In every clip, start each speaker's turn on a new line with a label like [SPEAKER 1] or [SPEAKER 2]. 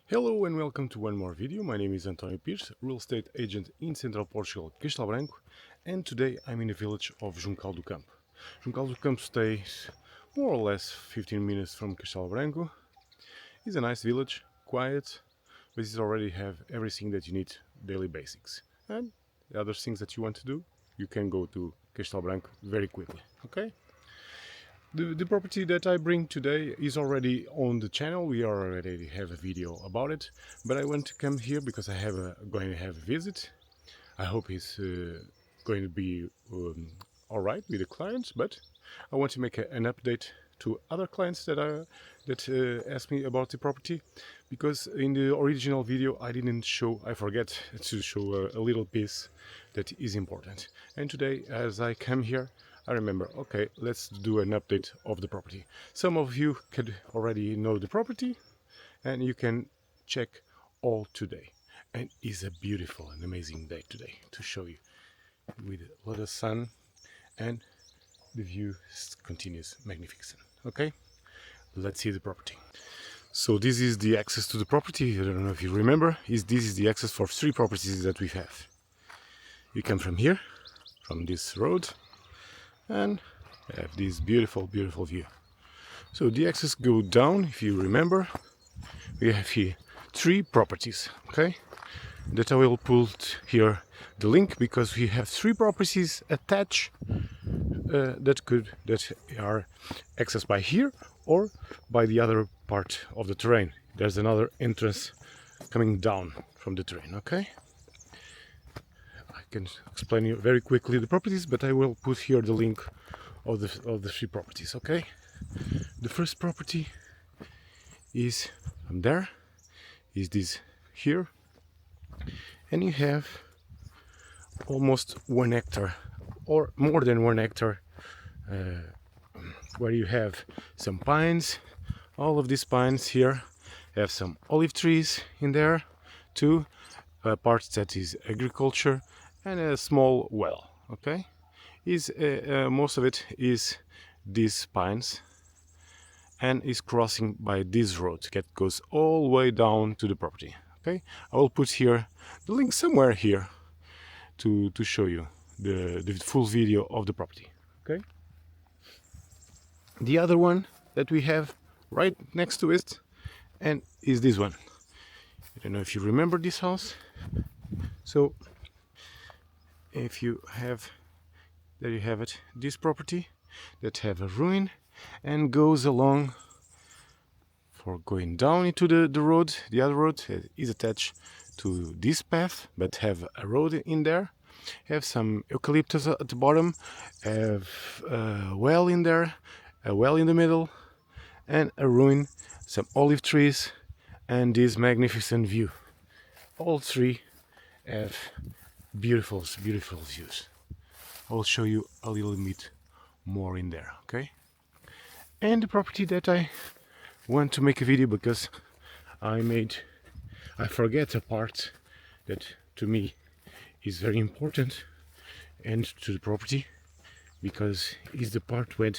[SPEAKER 1] Hello and welcome to one more video. My name is António Pires, real estate agent in central Portugal, Castelo Branco, and today I'm in the village of Juncal do Campo. Juncal do Campo stays more or less 15 minutes from Castelo Branco. It's a nice village, quiet, but it already have everything that you need, daily basics. And the other things that you want to do, you can go to Castelo Branco very quickly, okay? The property that I bring today is already on the channel. We already have a video about it, but I want to come here because going to have a visit. I hope it's going to be all right with the clients, but I want to make an update to other clients that asked me about the property, because in the original video I forget to show a little piece that is important. And today, as I come here, I remember, okay, let's do an update of the property. Some of you could already know the property, and you can check all today. And it's a beautiful and amazing day today to show you, with a lot of sun, and the view continues magnificent. Okay, let's see the property. So this is the access to the property. I don't know if you remember, this is the access for 3 properties that we have. You come from here, from this road, and have this beautiful view. So the access go down. If you remember, we have here 3 properties, okay, that I will put here the link, because we have 3 properties attached that are accessed by here or by the other part of the terrain. There's another entrance coming down from the terrain, okay. I can explain you very quickly the properties, but I will put here the link of the 3 properties, okay. The first property is from there, is this here, and you have almost 1 hectare or more than 1 hectare, where you have some pines. All of these pines here have some olive trees in there, 2 parts that is agriculture, and a small well, okay. Most of it is these pines, and is crossing by this road that goes all the way down to the property, okay. I will put here the link somewhere here to show you the full video of the property, okay. The other one that we have right next to it, and is this one. I don't know if you remember this house. So if you have, there you have it, this property that have a ruin and goes along for going down into the road. The other road is attached to this path, but have a road in there, have some eucalyptus at the bottom, have a well in there, a well in the middle, and a ruin, some olive trees, and this magnificent view. All 3 have beautiful views. I will show you a little bit more in there, okay. And the property that I want to make a video, because I forget a part that to me is very important, and to the property, because it's the part where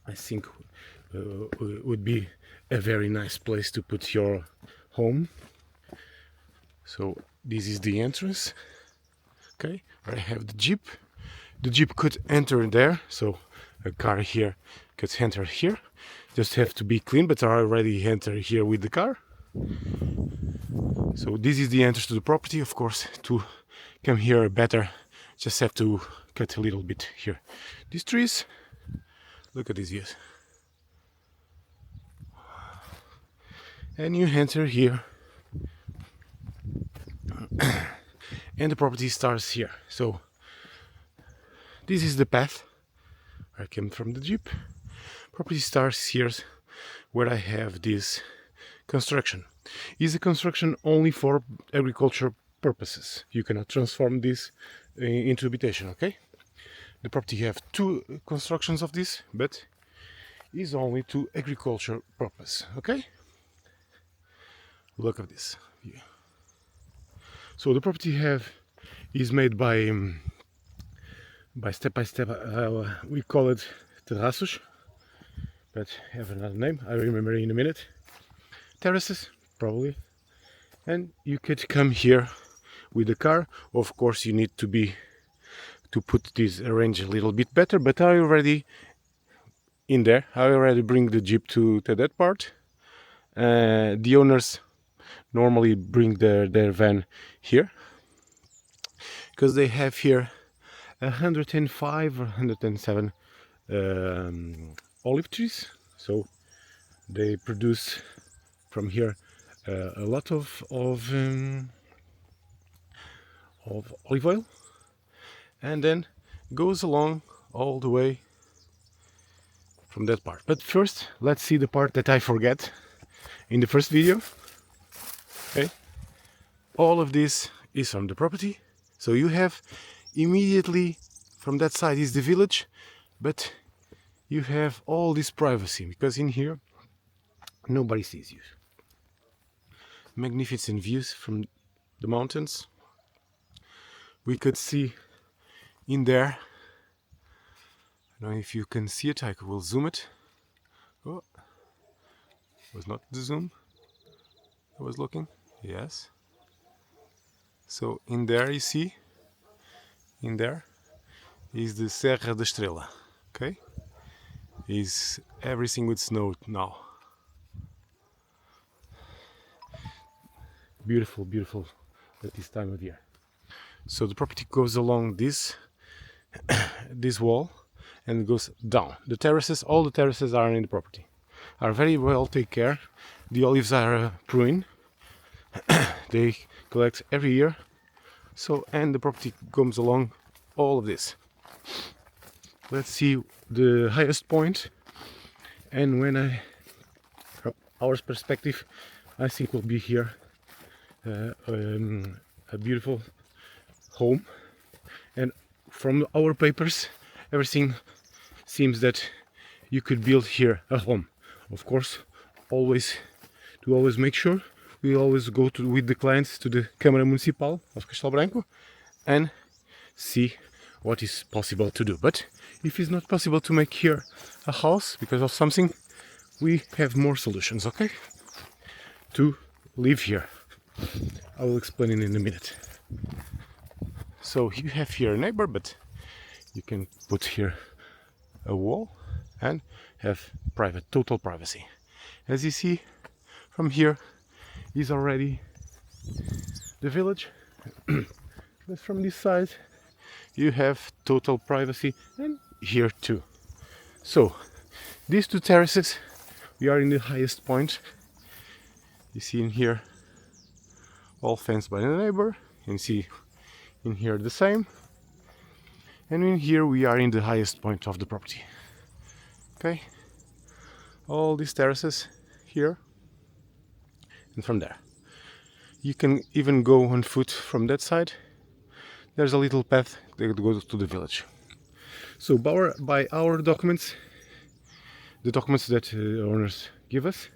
[SPEAKER 1] I think would be a very nice place to put your home. So this is the entrance, okay, where I have the jeep. The jeep could enter there, so a car here could enter here. Just have to be clean, but I already enter here with the car. So this is the entrance to the property. Of course, to come here better, just have to cut a little bit here. These trees, look at these views. And you enter here, and the property starts here. So this is the path where I came from the jeep. Property starts here, where I have this construction. Is a construction only for agriculture purposes. You cannot transform this into habitation, okay. The property have 2 constructions of this, but is only to agriculture purpose, okay. Look at this view. So the property is made by step by step. We call it terraces, but have another name. I remember in a minute. terraces, probably. And you could come here with the car. Of course, you need to put this arrange a little bit better, but I already in there. I already bring the Jeep to that part. The owners normally bring their van here because they have here 105 or 107 olive trees, so they produce from here a lot of olive oil, and then goes along all the way from that part. But first, let's see the part that I forget in the first video. Okay, all of this is from the property, so you have immediately from that side is the village, but you have all this privacy because in here nobody sees you. Magnificent views from the mountains. We could see in there, I don't know if you can see it, I will zoom it. Oh, was not the zoom I was looking. Yes. So in there you see, in there is the Serra da Estrela. Okay, is everything with snow now. Beautiful, beautiful at this time of year. So the property goes along this this wall and goes down. The terraces, all the terraces are in the property, are very well taken care. The olives are pruned. They collect every year. So, and the property comes along all of this. Let's see the highest point, and when from our perspective, I think will be here a beautiful home. And from our papers, everything seems that you could build here a home. Of course, always make sure we always go with the clients to the Câmara Municipal of Castelo Branco and see what is possible to do. But if it's not possible to make here a house because of something, we have more solutions, okay? To live here. I will explain it in a minute. So you have here a neighbor, but you can put here a wall and have total privacy. As you see from here is already the village, but from this side you have total privacy, and here too. So these two terraces, we are in the highest point. You see in here all fenced by the neighbor, and see in here the same, and in here we are in the highest point of the property. Okay, all these terraces here, and from there you can even go on foot from that side. There's a little path that goes to the village. So by our documents, the documents that owners give us,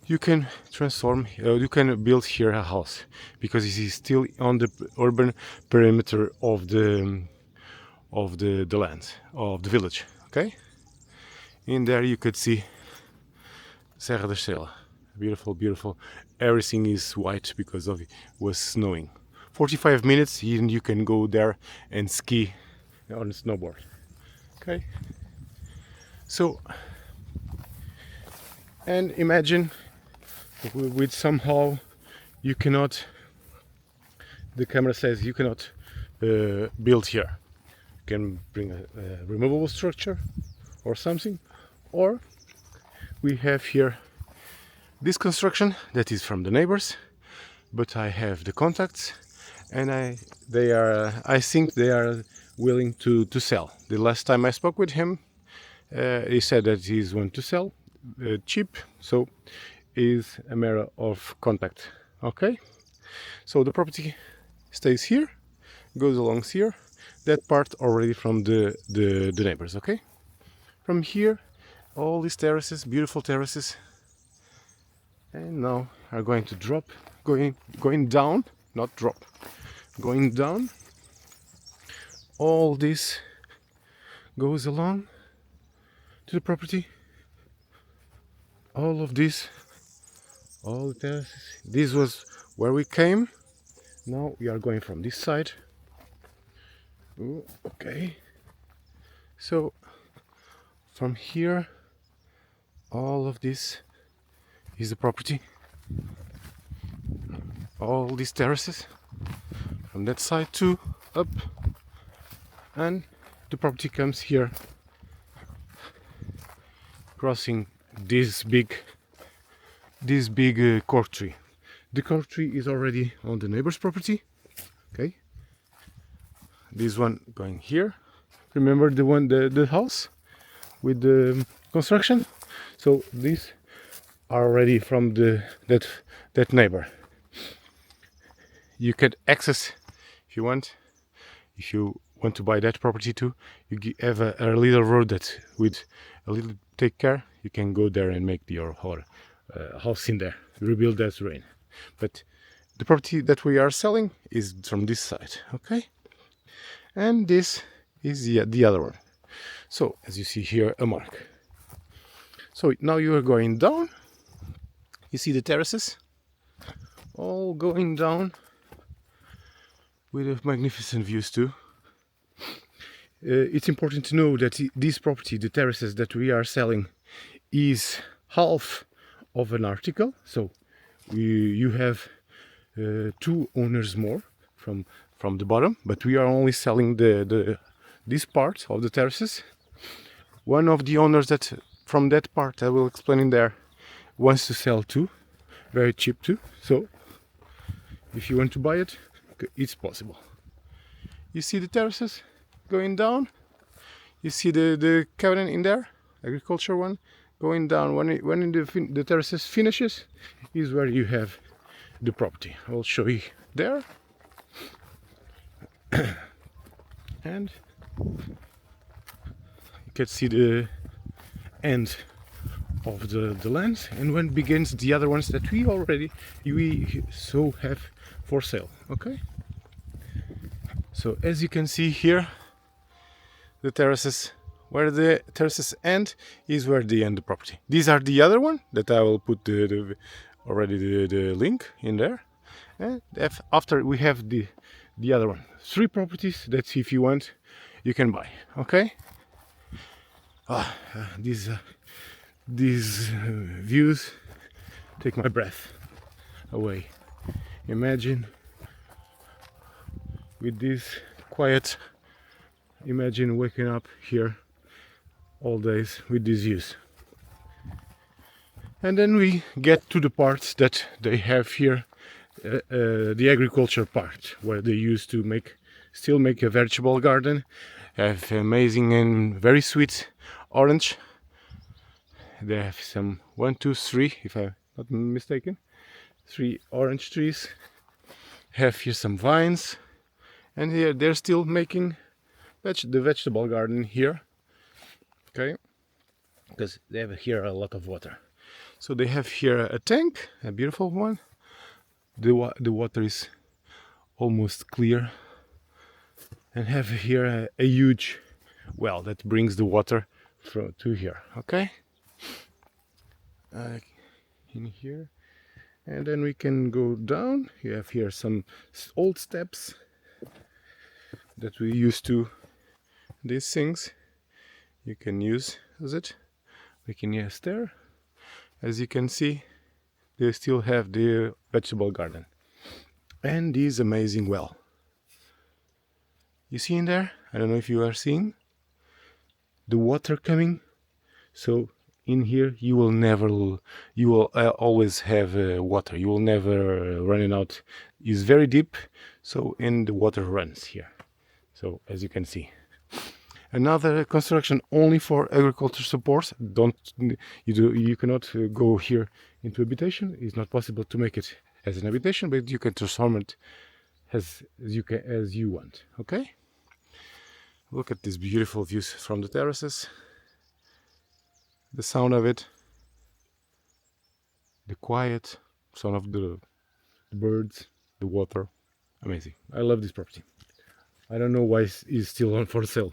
[SPEAKER 1] you can you can build here a house because it is still on the urban perimeter of the land of the village. Okay, in there you could see Serra da Estrela. Beautiful, beautiful. Everything is white because of it was snowing. 45 minutes and you can go there and ski on a snowboard. Okay, so, and imagine with somehow you cannot, the camera says you cannot build here. You can bring a removable structure or something, or we have here this construction that is from the neighbors, but I have the contacts, and I think they are willing to sell. The last time I spoke with him, he said that he's want to sell cheap, so is a matter of contact. Okay, so the property stays here, goes along here, that part already from the neighbors. Okay, from here all these terraces, beautiful terraces, and now are going to drop, going down, not drop, going down. All this goes along to the property. All of this All the terraces. This was where we came. Now we are going from this side. Ooh, okay. So from here, all of this is the property. All these terraces from that side too, up, and the property comes here, crossing this big cork tree. The cork tree is already on the neighbor's property. Okay, this one going here. Remember the one, the house with the construction? So these are already from that neighbor. You can access if you want. If you want to buy that property too, you have a little road that with a little take care, you can go there and make your house in there, rebuild that terrain. But the property that we are selling is from this side, okay? And this is the other one. So as you see here, a mark. So now you are going down. You see the terraces all going down with magnificent views too. It's important to know that this property, the terraces that we are selling, is half of an article. So you have 2 owners more from the bottom, but we are only selling this part of the terraces. One of the owners that from that part, I will explain in there, wants to sell too, very cheap too. So if you want to buy it, it's possible. You see the terraces going down. You see the cabin in there, agriculture one, going down. When the terraces finishes, is where you have the property. I will show you there. And you can see the end of the land, and when begins the other ones that we so have for sale. Okay, so as you can see here, the terraces, where the terraces end is where they end the property. These are the other one that I will put already the link in there. And after we have the other one, 3 properties that if you want you can buy. Okay, these views take my breath away. Imagine with this quiet, imagine waking up here all days with these views. And then we get to the parts that they have here, the agriculture part, where they used to still make a vegetable garden, have amazing and very sweet orange. They have some 1, 2, 3, if I'm not mistaken, 3 orange trees. Have here some vines, and here they're still making the vegetable garden here. Okay, because they have here a lot of water. So they have here a tank, a beautiful one. The water is almost clear, and have here a huge well that brings the water to here. Okay, in here, and then we can go down. You have here some old steps that we used to. These things you can use it. We can use there. As you can see, they still have the vegetable garden and this amazing well. You see in there? I don't know if you are seeing the water coming. So in here you will always have water. You will never run out. It's very deep, so and the water runs here. So as you can see, another construction only for agriculture support. You cannot go here into habitation. It's not possible to make it as an habitation, but you can transform it as you want. Okay, look at these beautiful views from the terraces, the sound of it, the quiet sound of the birds, the water. Amazing. I love this property. I don't know why it's still on for sale.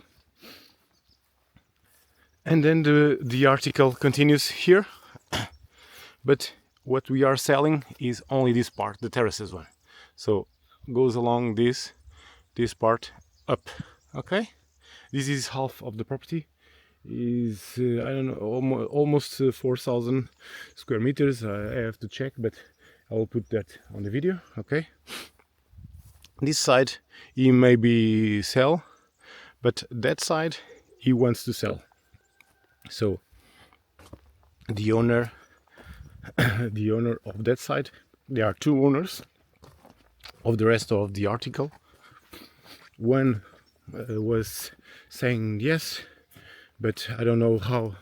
[SPEAKER 1] And then the article continues here, but what we are selling is only this part, the terraces one. So goes along this part up. Okay, this is half of the property. Is I don't know, almost 4,000 square meters. I have to check, but I will put that on the video. Okay, this side he maybe sell, but that side he wants to sell. So the owner the owner of that side, there are two owners of the rest of the article. One was saying yes, but I don't know how,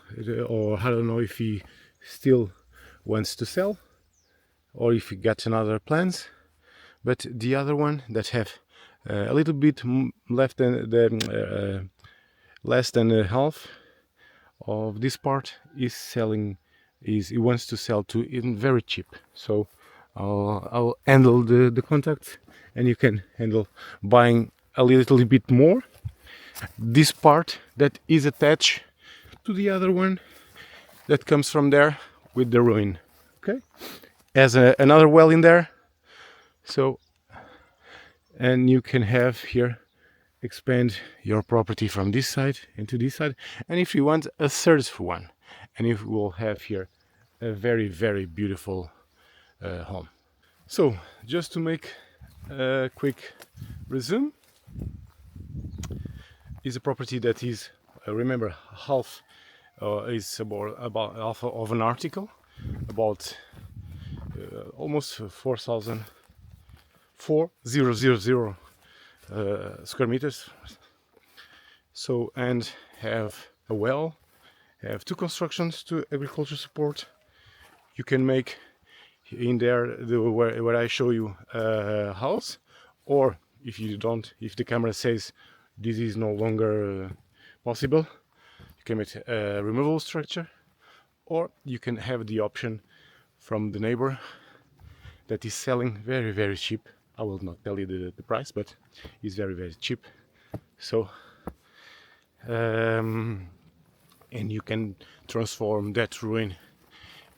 [SPEAKER 1] or I don't know if he still wants to sell or if he got another plans. But the other one that have a little bit left than the less than half of this part is selling, he wants to sell to even very cheap. So I'll handle the contacts, and you can handle buying a little bit more. This part that is attached to the other one that comes from there with the ruin. Okay, has another well in there. So, and you can have here expand your property from this side into this side, and if you want a third one, and you will have here a very, very beautiful home. So just to make a quick resume, is a property that is remember half is about half of an article, about almost 4,000 square meters. So, and have a well, have two constructions to agriculture support. You can make in there where I show you a house, or if you don't, if the camera says this is no longer possible, you can make a removable structure, or you can have the option from the neighbor that is selling very, very cheap. I will not tell you the price, but it's very, very cheap. So and you can transform that ruin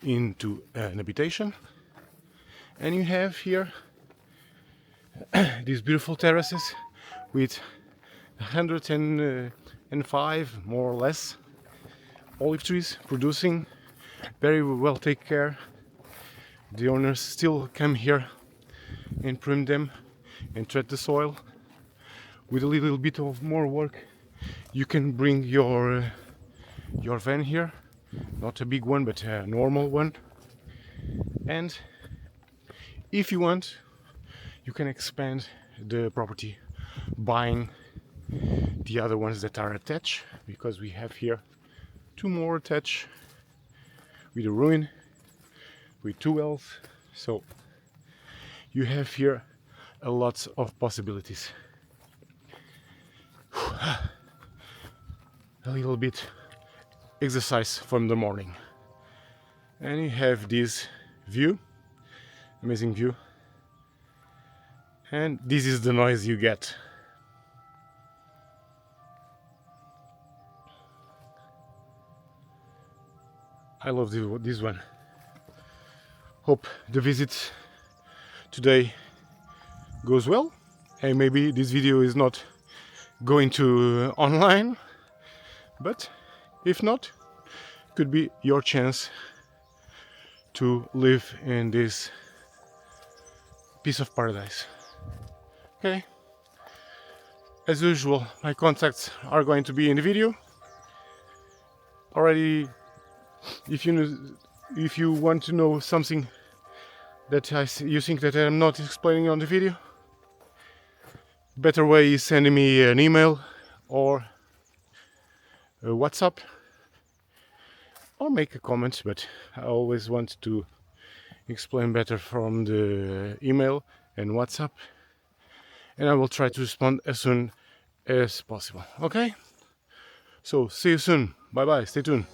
[SPEAKER 1] into an habitation, and you have here these beautiful terraces with 105 more or less olive trees producing very well. Take care. The owners still come here and prune them and treat the soil. With a little bit of more work, you can bring your van here, not a big one but a normal one, and if you want, you can expand the property buying the other ones that are attached, because we have here two more attached with a ruin with two wells. So you have here a lot of possibilities. A little bit exercise from the morning, and you have this view, amazing view, and this is the noise you get. I love this one. Hope the visit today goes well, and maybe this video is not going to online, but if not, could be your chance to live in this piece of paradise. Okay, as usual, my contacts are going to be in the video already. If you want to know something that you think that I'm not explaining on the video, better way is sending me an email or a WhatsApp, or make a comment, but I always want to explain better from the email and WhatsApp, and I will try to respond as soon as possible. Okay, so see you soon. Bye bye, stay tuned.